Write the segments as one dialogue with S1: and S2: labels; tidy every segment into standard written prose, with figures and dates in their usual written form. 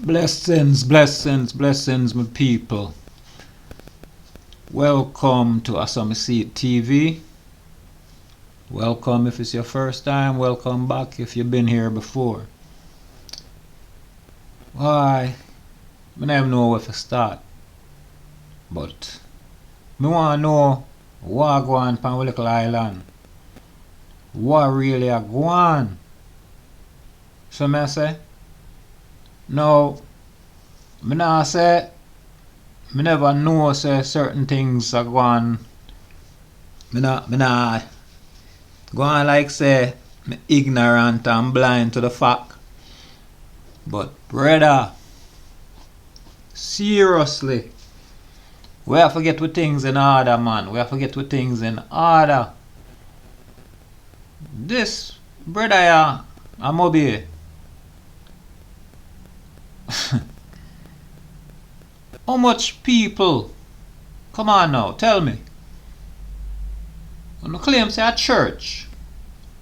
S1: Blessings, blessings, blessings, my people. Welcome to Asami Seat TV. Welcome if it's your first time. Welcome back if you've been here before. Why? I don't know where to start. But I want to know what Gwaan pan our little island. What really a Gwaan? So I say, no, I not say, I never know say certain things are going. I not go on like say, I'm ignorant and blind to the fact. But brother, seriously, we have to get with things in order, man. We have to get with things in order. This brother here, I'm obey. How much people? Come on now, tell me. You claim say a church,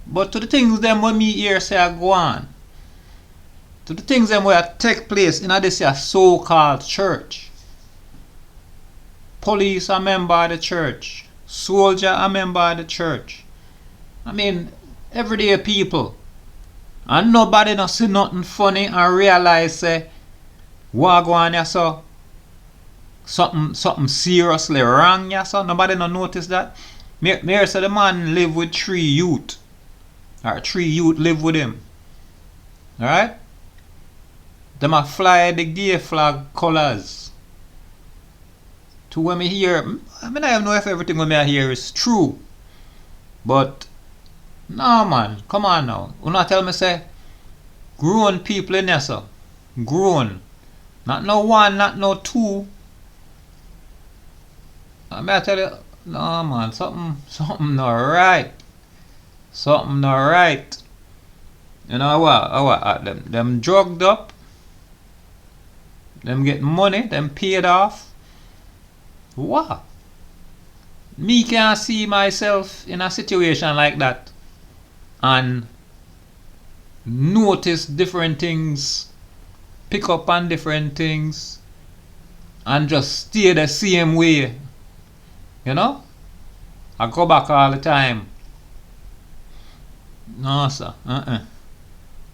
S1: but to the things them when me hear say a Gwaan, to the things them where take place in this here so-called church. Police a member of the church, soldier a member of the church. I mean, everyday people, and nobody no see nothing funny and realize say what Gwaan ya so. Something seriously wrong, yeah, so nobody no notice that. Me hear say the man live with 3 youth. Or 3 youth live with him. Alright? Them a fly the gay flag colors. To when me hear, I mean I don't know if everything when me hear is true. But no man, come on now. You not tell me say grown people in there, so. Grown. Not no one, not no two. I tell you, no man, something not right. Something not right. You know what? Them drugged up. Them get money, them paid off. What? Me can't see myself in a situation like that and notice different things, pick up on different things, and just stay the same way. You know? I go back all the time. No, sir.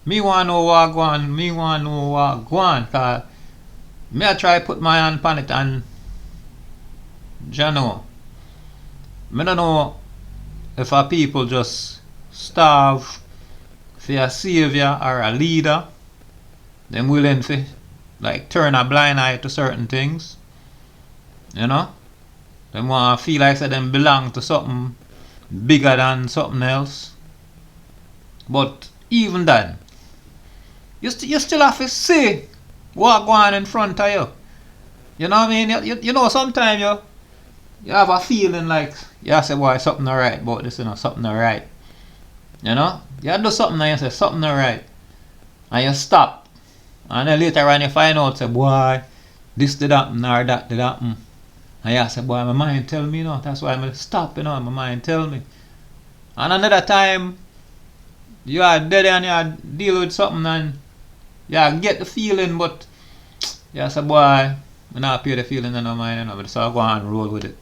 S1: Me want to know what Gwaan. Me want to know what Gwaan. Cause me I try put my hand on it and you know. Me don't know if a people just starve for a savior or a leader. Them willing to like turn a blind eye to certain things. You know? Them want to feel like say them belong to something bigger than something else. But even then, you still have to see what going on in front of you. You know what I mean? You know sometimes you have a feeling like you say, boy, something not right about this, you know, something not right. You know? You do something and you say something not right. And you stop. And then later on you find out, say, boy, this did happen or that did happen. And you say, boy, my mind tell me, you know, that's why I'm stop, you know, my mind tell me. And another time, you are dead and you deal with something and you get the feeling, but you say, boy, I'm not pay the feeling in my mind, you know, but so I go and roll with it.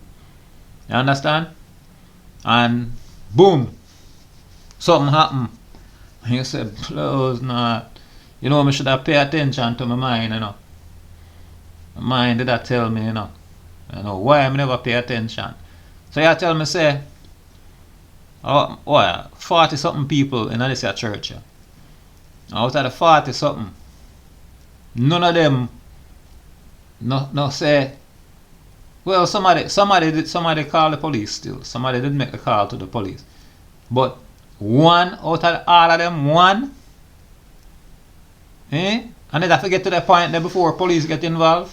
S1: You understand? And boom, something happen. And you say, close not. You know, I should have pay attention to my mind, you know. My mind did that tell me, you know. You know, why I never pay attention. So you tell me, say, oh, 40 something people in this church. Yeah. Out of the 40 something, none of them no say, well, somebody called the police still. Somebody did make a call to the police. But one out of all of them, one, and then I forget to the point there before police get involved.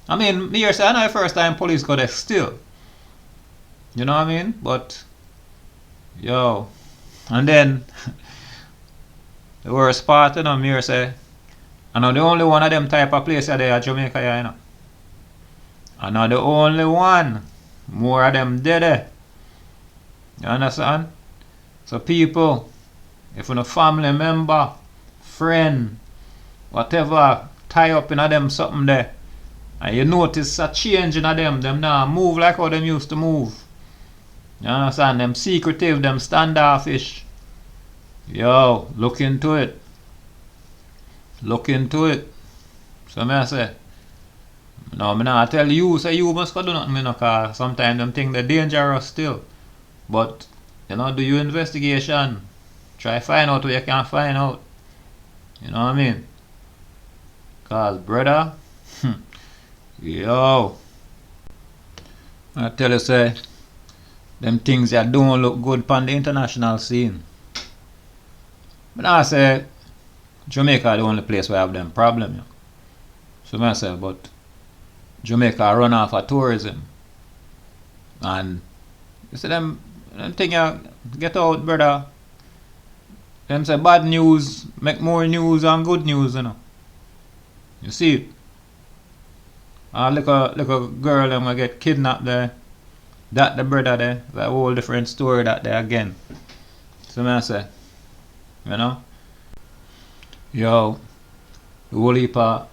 S1: I mean, me here say, I know the first time police go there still. You know what I mean? But, yo, and then, the worst part, you know, me here say, I know the only one of them type of place there at Jamaica, you know. I know the only one. More of them dead there. You understand? So people, if you're a family member, friend, whatever, tie up in a them something there. And you notice a change in them. Them now move like how them used to move. You understand? Them secretive, them standoffish. Yo, look into it. Look into it. So me I say, no, me not tell you, say you must go do nothing, me cause sometimes them think they're dangerous still. But, do your investigation. Try find out what you can find out. You know what I mean? Cause, brother, yo, I tell you, say, them things that don't look good on the international scene. But I say, Jamaica is the only place where I have them problem. So I say, but Jamaica run off of tourism. And you see them thing you get out, brother. Them say bad news make more news than good news, You see it? Look a girl them gonna get kidnapped there. That the brother there, that whole different story that there again. So I say, Yo, the whole heap of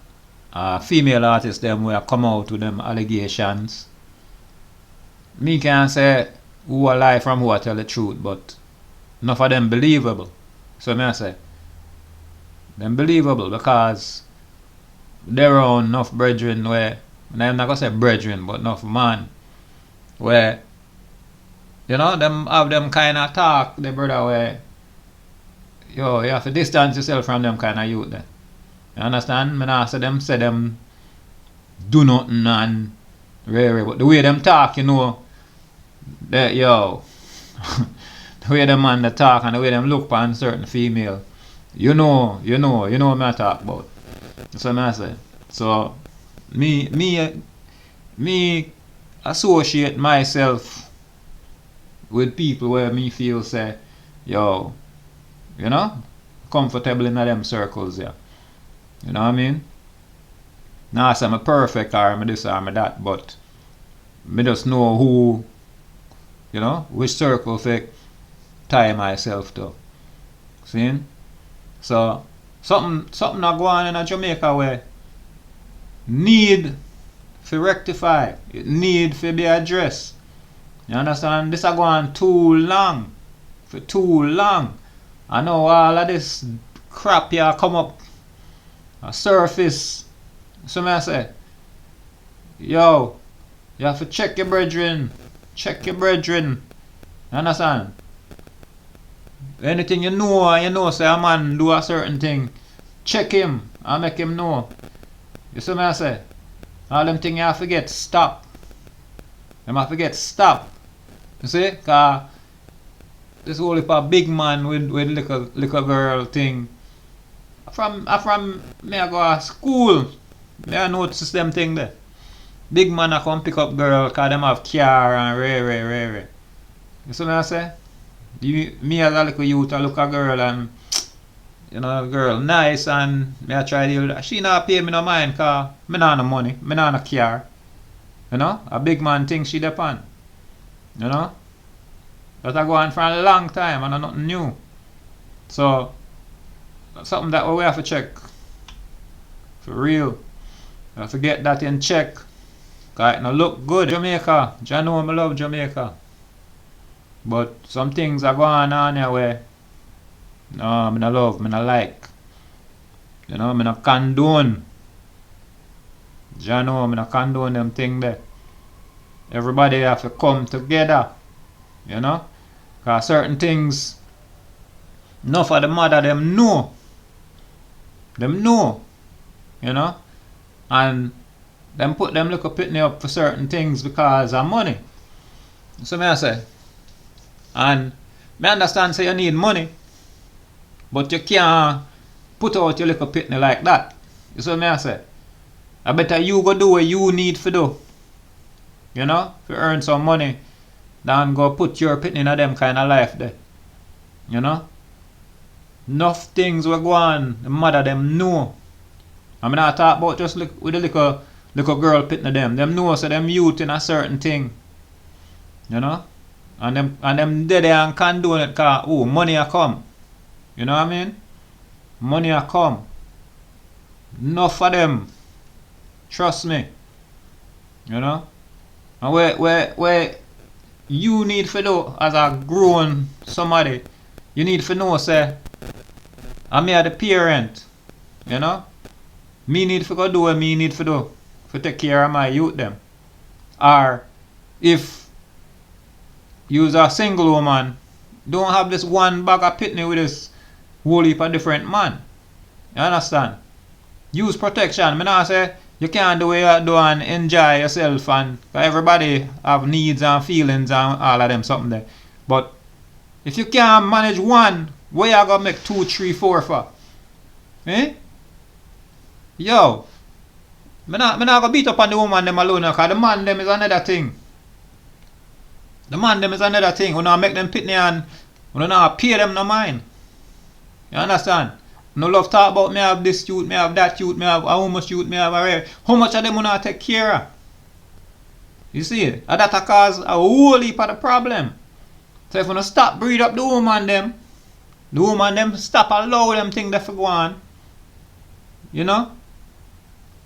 S1: female artists them will come out with them allegations. Me can't say who a lie from who I tell the truth, but enough of them believable. So I say, them believable because they're on enough brethren where, and I'm not gonna say brethren, but enough man where, them have them kind of talk, the brother where, yo, you have to distance yourself from them kind of youth there. You understand? Me not say them do nothing and rare, but the way them talk, that yo, the way them man they talk and the way them look upon certain female, you know what I talk about. That's what I say. So me associate myself with people where me feel say, yo, comfortable in them circles, yeah. You know what I mean? Now say I'm perfect or I'm this or I'm that, but me just know who, which circle to tie myself to. See? So something not going in Jamaica where need to rectify. It need to be addressed. You understand? This is going too long. For too long. I know all of this crap here come up a surface. So I say, yo, you have to check your brethren. Check your brethren. You understand? Anything you know say a man do a certain thing, check him and make him know. You see me I say? All them things you have to get stop. Them have to get stop. You see? Cause this whole heap of big man with little girl thing. From me I go to school. Me I notice them thing there. Big man I come pick up girl cause them have car and rare. You see me I say? Me as a little youth I look a girl and girl nice and me I try to deal with that. She not pay me no mind cause me not no money. Me not no car. A big man think she depend. That I go on for a long time and nothing new. So that's something that we have to check. For real. We have to get that in check. Cause it no look good. Jamaica. I know I love Jamaica. But some things are going on here where I no love, I no like. I no condone. I know I no condone them things there. Everybody have to come together. Cause certain things enough of the mother them know. Them know. And them put them little pitney up for certain things because of money. So me I say. And me understand say you need money, but you can't put out your little pitney like that. You see what I say? I better you go do what you need to do. To earn some money than go put your pitney in them kind of life there. Enough things will go on, the mother them know. I mean I talk about just with the little girl pitney them. Them know so them youth in a certain thing. And them dead there and condone it cause money a come. You know what I mean? Money a come. Enough of them. Trust me. You know? And where you need to do as a grown somebody, you need to know, say, I'm here the parent. You know? Me need to go do what me need to do. To take care of my youth them. Or if you's a single woman, don't have this one bag of pitney with this whole heap of different man. You understand? Use protection. Me not say you can't do what you do and enjoy yourself, and everybody have needs and feelings and all of them something there. But if you can't manage one, where you gonna make 2, 3, 4 for? Eh? Yo, me not gonna beat up on the woman them alone, because the man them is another thing. The man them is another thing. We not make them pitney and we not pay them no mind. You understand? No love talk about me have this youth, me have that youth, me have how much youth, me have a how much of them we not take care of. You see it? And that cause a whole heap of the problem. So if we don't stop breed up the woman them stop allow them things to go on. You know?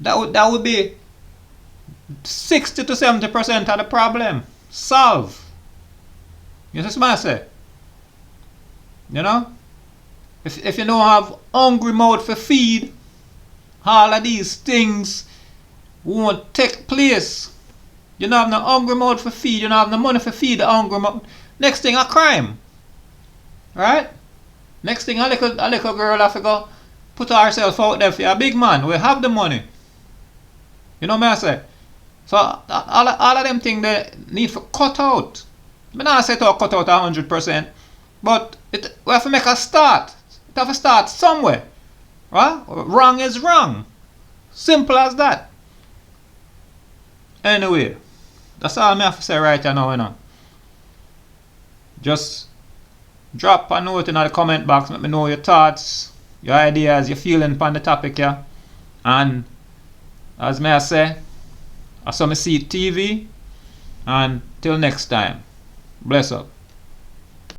S1: That would be 60 to 70% of the problem. Solve. You see what I say? You know? If you don't have hungry mouth for feed, all of these things won't take place. You don't have no hungry mouth for feed, you don't have no money for feed the hungry mouth. Next thing, a crime. Right? Next thing, a little girl have to go put herself out there for a big man. We have the money. You know what I say? So all of them things they need to cut out. I not say to cut out 100%, but we have to make a start. It have to start somewhere. Right? Wrong is wrong. Simple as that. Anyway, that's all I have to say right now, you know. Just drop a note in the comment box, let me know your thoughts, your ideas, your feeling on the topic, yeah. And as may I say, I saw me see TV, and till next time, bless up.